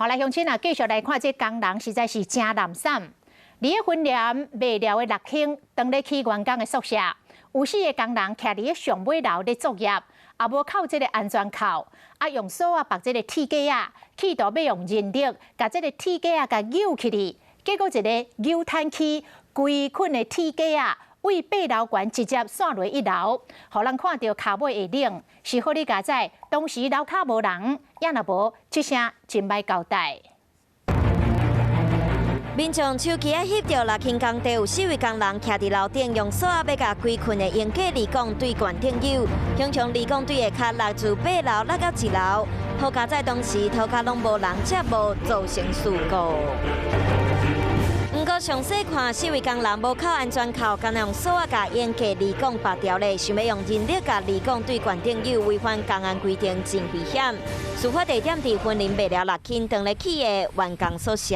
好，来乡亲啊，继续来看这工人实在是真难产。伫个分店卖料的6轻，当咧去员工的宿舍，有4个工人徛伫个上尾楼咧作业，也无扣这个安全扣，用锁绑这个铁架企图要用人力把这个铁架给扭起嚟，结果一个扭摊起规捆的铁架为8楼悬直接散落1楼，互人看到骹尾会冷，是好你家在当时楼骹无人，也若无这声真歹交代。 民众手机啊翕到6轻工地有4位工人徛伫楼顶，用锁要甲规困的严格离港队悬顶友，向从离港队的脚落自8楼落到1楼，好佳在当时头壳拢无人，才无造成事故。 不过详细看，4位工人无扣安全扣，敢用锁啊甲严格离港拔掉咧，想要用人力甲离港对悬顶友违反工安规定，真危险。事发地点伫云林卖了6轻当咧起的员工宿舍。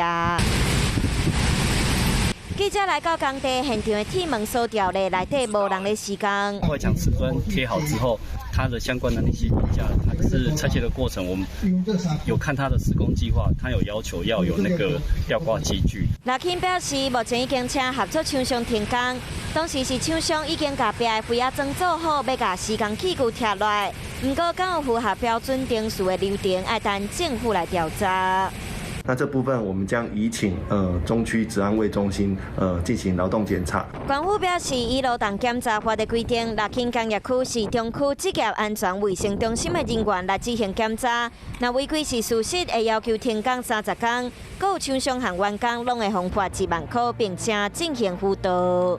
记者来到工地现场的铁门锁掉了，内底无人的施工。外墙瓷砖贴好之后，它的相关的那些骨架，它是拆卸的过程，我们有看它的施工计划，它有要求要有那个吊挂机具。6轻表示，目前已经请合作厂商停工，当时是厂商已经把壁的废装做好，要把施工器具拆落来。不过，敢有符合标准定数的流程，要等政府来调查。 那这部分我们将移请中区治安卫中心进行劳动检查。官府表示，依劳动检查法的规定，6轻工业区是中区职业安全卫生中心的人员来执行检查。若违规是事实，会要求停工30天，各有厂商和员工拢会罚1万块，并且进行辅导。